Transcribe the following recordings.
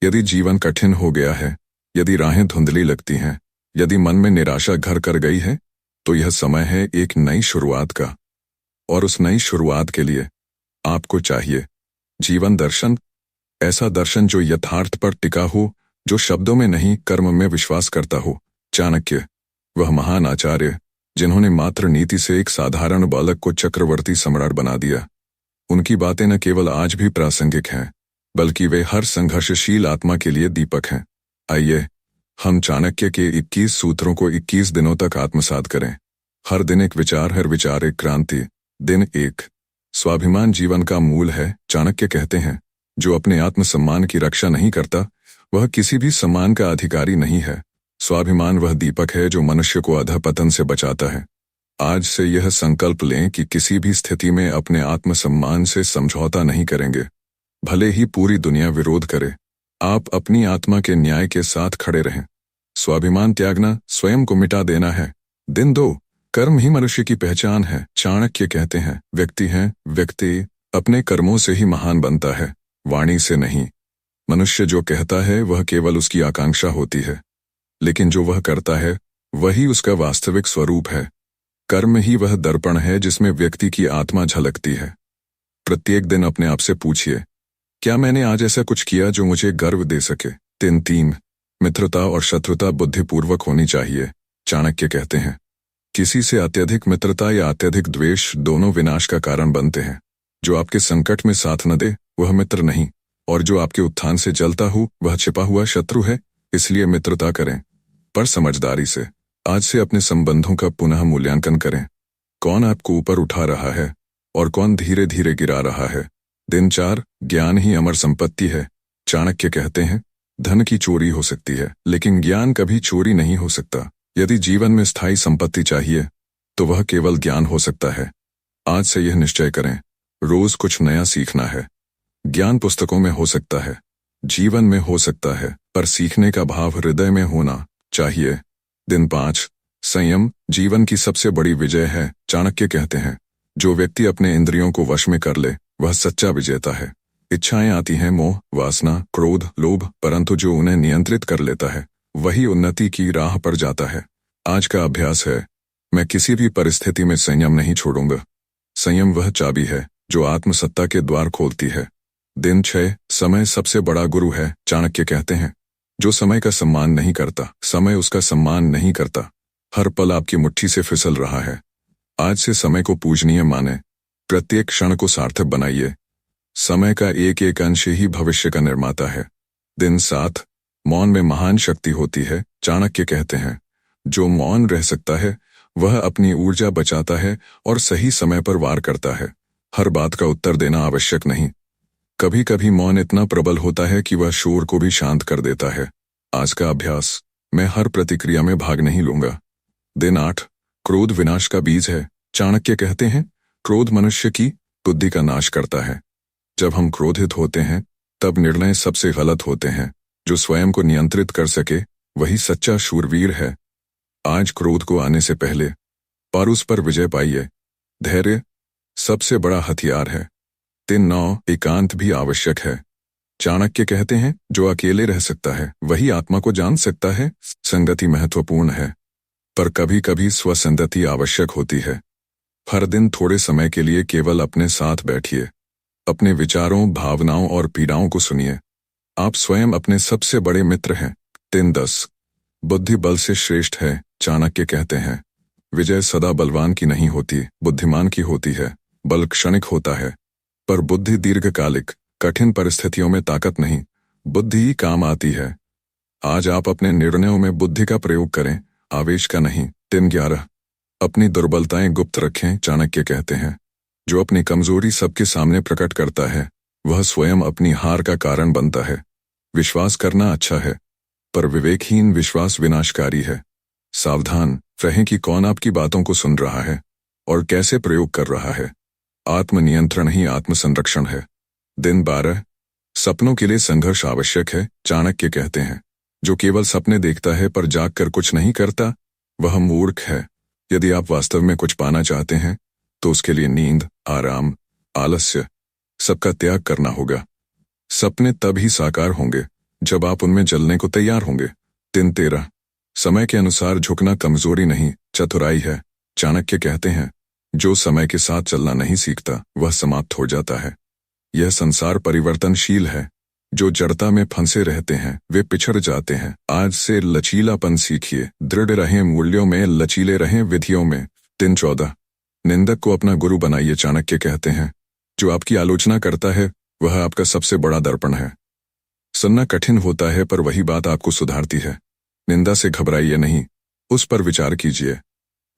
यदि जीवन कठिन हो गया है, यदि राहें धुंधली लगती हैं, यदि मन में निराशा घर कर गई है, तो यह समय है एक नई शुरुआत का। और उस नई शुरुआत के लिए आपको चाहिए जीवन दर्शन, ऐसा दर्शन जो यथार्थ पर टिका हो, जो शब्दों में नहीं कर्म में विश्वास करता हो। चाणक्य, वह महान आचार्य जिन्होंने मात्र नीति से एक साधारण बालक को चक्रवर्ती सम्राट बना दिया, उनकी बातें न केवल आज भी प्रासंगिक हैं, बल्कि वे हर संघर्षशील आत्मा के लिए दीपक हैं। आइए हम चाणक्य के 21 सूत्रों को 21 दिनों तक आत्मसात करें। हर दिन एक विचार, हर विचार एक क्रांति। दिन 1, स्वाभिमान जीवन का मूल है। चाणक्य कहते हैं, जो अपने आत्मसम्मान की रक्षा नहीं करता, वह किसी भी सम्मान का अधिकारी नहीं है। स्वाभिमान वह दीपक है जो मनुष्य को अधःपतन से बचाता है। आज से यह संकल्प लें कि किसी भी स्थिति में अपने आत्मसम्मान से समझौता नहीं करेंगे, भले ही पूरी दुनिया विरोध करे। आप अपनी आत्मा के न्याय के साथ खड़े रहें। स्वाभिमान त्यागना स्वयं को मिटा देना है। दिन 2, कर्म ही मनुष्य की पहचान है। चाणक्य कहते हैं, व्यक्ति अपने कर्मों से ही महान बनता है, वाणी से नहीं। मनुष्य जो कहता है वह केवल उसकी आकांक्षा होती है, लेकिन जो वह करता है वही उसका वास्तविक स्वरूप है। कर्म ही वह दर्पण है जिसमें व्यक्ति की आत्मा झलकती है। प्रत्येक दिन अपने आप से पूछिए, क्या मैंने आज ऐसा कुछ किया जो मुझे गर्व दे सके। दिन 3, मित्रता और शत्रुता बुद्धिपूर्वक होनी चाहिए। चाणक्य कहते हैं, किसी से अत्यधिक मित्रता या अत्यधिक द्वेष दोनों विनाश का कारण बनते हैं। जो आपके संकट में साथ न दे वह मित्र नहीं, और जो आपके उत्थान से जलता हो वह छिपा हुआ शत्रु है। इसलिए मित्रता करें, पर समझदारी से। आज से अपने संबंधों का पुनः मूल्यांकन करें। कौन आपको ऊपर उठा रहा है और कौन धीरे धीरे गिरा रहा है। दिन 4, ज्ञान ही अमर संपत्ति है। चाणक्य कहते हैं, धन की चोरी हो सकती है, लेकिन ज्ञान कभी चोरी नहीं हो सकता। यदि जीवन में स्थायी संपत्ति चाहिए, तो वह केवल ज्ञान हो सकता है। आज से यह निश्चय करें, रोज कुछ नया सीखना है। ज्ञान पुस्तकों में हो सकता है, जीवन में हो सकता है, पर सीखने का भाव हृदय में होना चाहिए। दिन 5, संयम जीवन की सबसे बड़ी विजय है। चाणक्य कहते हैं, जो व्यक्ति अपने इंद्रियों को वश में कर ले वह सच्चा विजेता है। इच्छाएं आती हैं, मोह, वासना, क्रोध, लोभ, परंतु जो उन्हें नियंत्रित कर लेता है वही उन्नति की राह पर जाता है। आज का अभ्यास है, मैं किसी भी परिस्थिति में संयम नहीं छोड़ूंगा। संयम वह चाबी है जो आत्मसत्ता के द्वार खोलती है। दिन 6, समय सबसे बड़ा गुरु है। चाणक्य कहते हैं, जो समय का सम्मान नहीं करता, समय उसका सम्मान नहीं करता। हर पल आपकी मुट्ठी से फिसल रहा है। आज से समय को पूजनीय माने, प्रत्येक क्षण को सार्थक बनाइए। समय का एक एक अंश ही भविष्य का निर्माता है। दिन 7, मौन में महान शक्ति होती है। चाणक्य कहते हैं, जो मौन रह सकता है वह अपनी ऊर्जा बचाता है और सही समय पर वार करता है। हर बात का उत्तर देना आवश्यक नहीं। कभी कभी मौन इतना प्रबल होता है कि वह शोर को भी शांत कर देता है। आज का अभ्यास, मैं हर प्रतिक्रिया में भाग नहीं लूंगा। दिन 8, क्रोध विनाश का बीज है। चाणक्य कहते हैं, क्रोध मनुष्य की बुद्धि का नाश करता है। जब हम क्रोधित होते हैं तब निर्णय सबसे गलत होते हैं। जो स्वयं को नियंत्रित कर सके वही सच्चा शूरवीर है। आज क्रोध को आने से पहले पर उस पर विजय पाइए। धैर्य सबसे बड़ा हथियार है। दिन 9, एकांत भी आवश्यक है। चाणक्य कहते हैं, जो अकेले रह सकता है वही आत्मा को जान सकता है। संगति महत्वपूर्ण है, पर कभी कभी स्वसंगति आवश्यक होती है। हर दिन थोड़े समय के लिए केवल अपने साथ बैठिए। अपने विचारों, भावनाओं और पीड़ाओं को सुनिए। आप स्वयं अपने सबसे बड़े मित्र हैं। दिन 10, बुद्धि बल से श्रेष्ठ है। चाणक्य कहते हैं, विजय सदा बलवान की नहीं होती, बुद्धिमान की होती है। बल क्षणिक होता है, पर बुद्धि दीर्घकालिक। कठिन परिस्थितियों में ताकत नहीं, बुद्धि ही काम आती है। आज आप अपने निर्णयों में बुद्धि का प्रयोग करें, आवेश का नहीं। दिन 11, अपनी दुर्बलताएं गुप्त रखें। चाणक्य कहते हैं, जो अपनी कमजोरी सबके सामने प्रकट करता है वह स्वयं अपनी हार का कारण बनता है। विश्वास करना अच्छा है, पर विवेकहीन विश्वास विनाशकारी है। सावधान रहें कि कौन आपकी बातों को सुन रहा है और कैसे प्रयोग कर रहा है। आत्मनियंत्रण ही आत्मसंरक्षण है। दिन 12, सपनों के लिए संघर्ष आवश्यक है। चाणक्य कहते हैं, जो केवल सपने देखता है पर जागकर कुछ नहीं करता वह मूर्ख है। यदि आप वास्तव में कुछ पाना चाहते हैं तो उसके लिए नींद, आराम, आलस्य सबका त्याग करना होगा। सपने तब ही साकार होंगे जब आप उनमें जलने को तैयार होंगे। दिन 13। समय के अनुसार झुकना कमजोरी नहीं, चतुराई है। चाणक्य कहते हैं, जो समय के साथ चलना नहीं सीखता वह समाप्त हो जाता है। यह संसार परिवर्तनशील है। जो जड़ता में फंसे रहते हैं वे पिछड़ जाते हैं। आज से लचीलापन सीखिए, दृढ़ रहें मूल्यों में, लचीले रहें विधियों में। दिन 14। निंदक को अपना गुरु बनाइए। चाणक्य कहते हैं, जो आपकी आलोचना करता है वह आपका सबसे बड़ा दर्पण है। सुनना कठिन होता है पर वही बात आपको सुधारती है। निंदा से घबराइए नहीं, उस पर विचार कीजिए।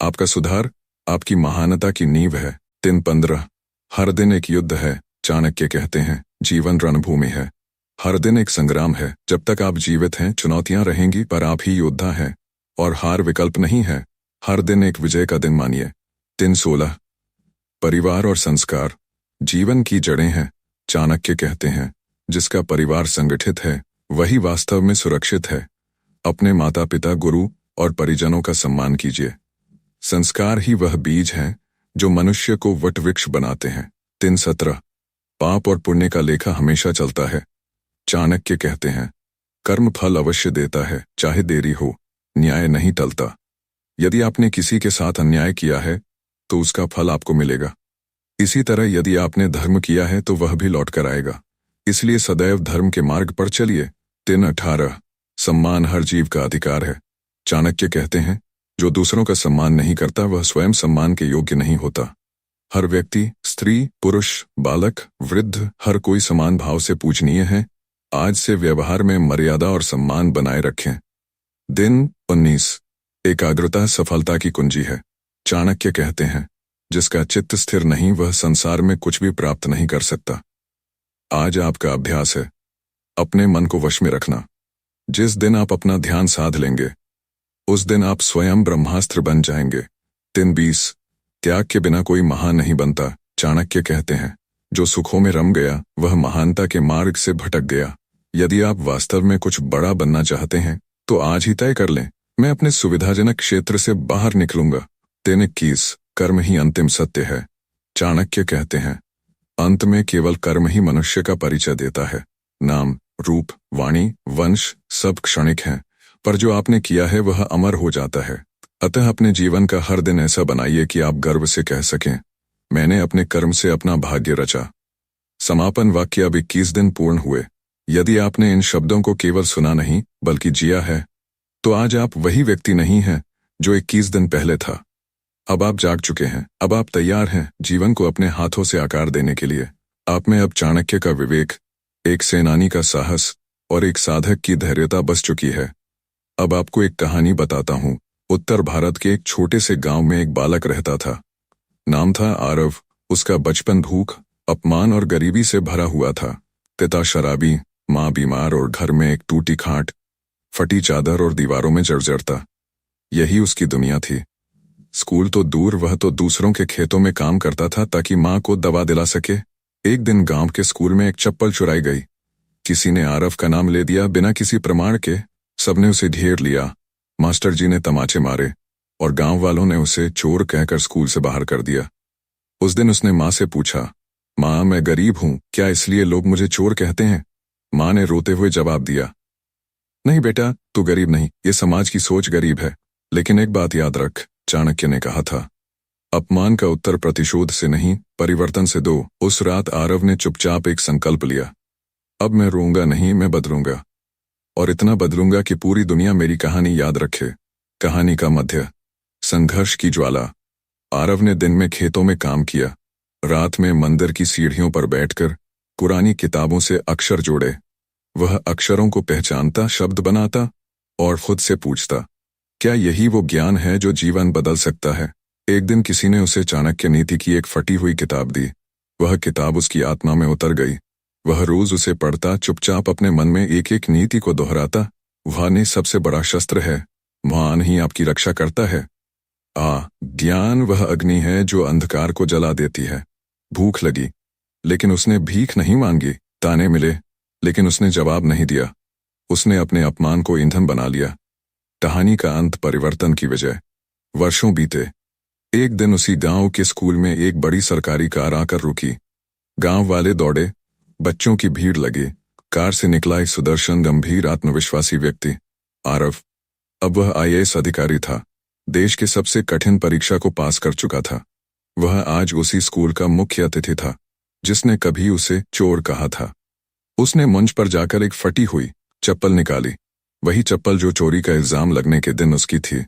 आपका सुधार आपकी महानता की नींव है। दिन 15। हर दिन एक युद्ध है। चाणक्य कहते हैं, जीवन रणभूमि है। हर दिन एक संग्राम है। जब तक आप जीवित हैं चुनौतियां रहेंगी, पर आप ही योद्धा हैं और हार विकल्प नहीं है। हर दिन एक विजय का दिन मानिए। दिन 16। परिवार और संस्कार जीवन की जड़ें हैं। चाणक्य कहते हैं, जिसका परिवार संगठित है वही वास्तव में सुरक्षित है। अपने माता पिता, गुरु और परिजनों का सम्मान कीजिए। संस्कार ही वह बीज हैं जो मनुष्य को वट वृक्ष बनाते हैं। दिन 17। पाप और पुण्य का लेखा हमेशा चलता है। चाणक्य कहते हैं, कर्म फल अवश्य देता है, चाहे देरी हो। न्याय नहीं टलता। यदि आपने किसी के साथ अन्याय किया है तो उसका फल आपको मिलेगा। इसी तरह यदि आपने धर्म किया है तो वह भी लौट कर आएगा। इसलिए सदैव धर्म के मार्ग पर चलिए। दिन 18। सम्मान हर जीव का अधिकार है। चाणक्य कहते हैं, जो दूसरों का सम्मान नहीं करता वह स्वयं सम्मान के योग्य नहीं होता। हर व्यक्ति, स्त्री, पुरुष, बालक, वृद्ध, हर कोई समान भाव से पूजनीय है। आज से व्यवहार में मर्यादा और सम्मान बनाए रखें। दिन 19। एकाग्रता सफलता की कुंजी है। चाणक्य कहते हैं, जिसका चित्त स्थिर नहीं वह संसार में कुछ भी प्राप्त नहीं कर सकता। आज आपका अभ्यास है अपने मन को वश में रखना। जिस दिन आप अपना ध्यान साध लेंगे उस दिन आप स्वयं ब्रह्मास्त्र बन जाएंगे। दिन 20। त्याग के बिना कोई महान नहीं बनता। चाणक्य कहते हैं, जो सुखों में रम गया वह महानता के मार्ग से भटक गया। यदि आप वास्तव में कुछ बड़ा बनना चाहते हैं तो आज ही तय कर लें, मैं अपने सुविधाजनक क्षेत्र से बाहर निकलूंगा। दिन 21। कर्म ही अंतिम सत्य है। चाणक्य कहते हैं, अंत में केवल कर्म ही मनुष्य का परिचय देता है। नाम, रूप, वाणी, वंश सब क्षणिक हैं, पर जो आपने किया है वह अमर हो जाता है। अतः अपने जीवन का हर दिन ऐसा बनाइए कि आप गर्व से कह सकें, मैंने अपने कर्म से अपना भाग्य रचा। समापन वाक्य। अब 21 दिन पूर्ण हुए। यदि आपने इन शब्दों को केवल सुना नहीं बल्कि जिया है तो आज आप वही व्यक्ति नहीं हैं जो 21 दिन पहले था। अब आप जाग चुके हैं। अब आप तैयार हैं जीवन को अपने हाथों से आकार देने के लिए। आप में अब चाणक्य का विवेक, एक सेनानी का साहस और एक साधक की धैर्यता बस चुकी है। अब आपको एक कहानी बताता हूँ। उत्तर भारत के एक छोटे से गांव में एक बालक रहता था। नाम था आरव। उसका बचपन भूख, अपमान और गरीबी से भरा हुआ था। पिता शराबी, माँ बीमार और घर में एक टूटी खाट, फटी चादर और दीवारों में जर्जरता। यही उसकी दुनिया थी। स्कूल तो दूर, वह तो दूसरों के खेतों में काम करता था ताकि माँ को दवा दिला सके। एक दिन गांव के स्कूल में एक चप्पल चुराई गई। किसी ने आरव का नाम ले दिया बिना किसी प्रमाण के। सबने उसे घेर लिया। मास्टर जी ने तमाचे मारे और गांव वालों ने उसे चोर कहकर स्कूल से बाहर कर दिया। उस दिन उसने माँ से पूछा, माँ मैं गरीब हूँ, क्या इसलिए लोग मुझे चोर कहते हैं? माँ ने रोते हुए जवाब दिया, नहीं बेटा, तू गरीब नहीं, ये समाज की सोच गरीब है। लेकिन एक बात याद रख, चाणक्य ने कहा था, अपमान का उत्तर प्रतिशोध से नहीं परिवर्तन से दो। उस रात आरव ने चुपचाप एक संकल्प लिया, अब मैं रोऊंगा नहीं, मैं बदलूंगा। और इतना बदलूंगा कि पूरी दुनिया मेरी कहानी याद रखे। कहानी का मध्य। संघर्ष की ज्वाला। आरव ने दिन में खेतों में काम किया, रात में मंदिर की सीढ़ियों पर बैठकर पुरानी किताबों से अक्षर जोड़े। वह अक्षरों को पहचानता, शब्द बनाता और खुद से पूछता, क्या यही वो ज्ञान है जो जीवन बदल सकता है? एक दिन किसी ने उसे चाणक्य नीति की एक फटी हुई किताब दी। वह किताब उसकी आत्मा में उतर गई। वह रोज उसे पढ़ता, चुपचाप अपने मन में एक एक नीति को दोहराता। वाणी सबसे बड़ा शस्त्र है, वाण ही आपकी रक्षा करता है। ज्ञान वह अग्नि है जो अंधकार को जला देती है। भूख लगी लेकिन उसने भीख नहीं मांगी। ताने मिले लेकिन उसने जवाब नहीं दिया। उसने अपने अपमान को ईंधन बना लिया। कहानी का अंत परिवर्तन की वजह। वर्षों बीते। एक दिन उसी गांव के स्कूल में एक बड़ी सरकारी कार आकर रुकी। गांव वाले दौड़े, बच्चों की भीड़ लगी। कार से निकला एक सुदर्शन, गंभीर, आत्मविश्वासी व्यक्ति, आरव। अब वह आईएएस अधिकारी था, देश के सबसे कठिन परीक्षा को पास कर चुका था। वह आज उसी स्कूल का मुख्य अतिथि था जिसने कभी उसे चोर कहा था। उसने मंच पर जाकर एक फटी हुई चप्पल निकाली, वही चप्पल जो चोरी का इल्जाम लगने के दिन उसकी थी।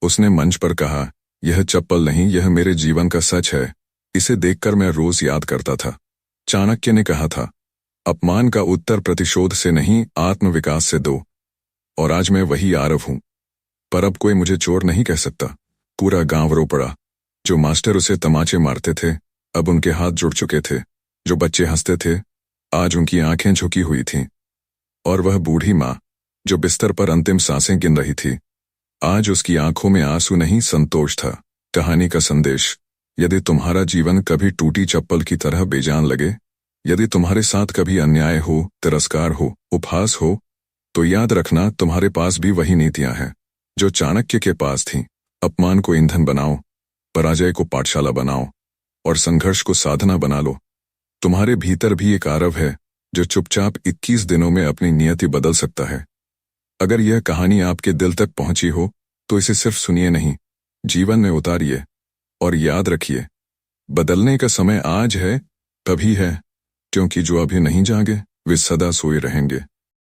उसने मंच पर कहा, यह चप्पल नहीं, यह मेरे जीवन का सच है, इसे देखकर मैं रोज याद करता था। चाणक्य ने कहा था, अपमान का उत्तर प्रतिशोध से नहीं, आत्मविकास से दो। और आज मैं वही आरव हूं। पर अब कोई मुझे चोर नहीं कह सकता। पूरा गांव रो पड़ा। जो मास्टर उसे तमाचे मारते थे, अब उनके हाथ जुड़ चुके थे। जो बच्चे हंसते थे, आज उनकी आंखें झुकी हुई थीं। और वह बूढ़ी माँ, जो बिस्तर पर अंतिम सांसें गिन रही थी, आज उसकी आंखों में आंसू नहीं, संतोष था। कहानी का संदेश, यदि तुम्हारा जीवन कभी टूटी चप्पल की तरह बेजान लगे, यदि तुम्हारे साथ कभी अन्याय हो, तिरस्कार हो, उपहास हो, तो याद रखना, तुम्हारे पास भी वही नीतियां हैं जो चाणक्य के पास थीं। अपमान को ईंधन बनाओ, पराजय को पाठशाला बनाओ और संघर्ष को साधना बना लो। तुम्हारे भीतर भी एक आरव है जो चुपचाप 21 दिनों में अपनी नियति बदल सकता है। अगर यह कहानी आपके दिल तक पहुंची हो तो इसे सिर्फ सुनिए नहीं, जीवन में उतारिए। और याद रखिए, बदलने का समय आज है, तभी है, क्योंकि जो अभी नहीं जागे वे सदा सोए रहेंगे।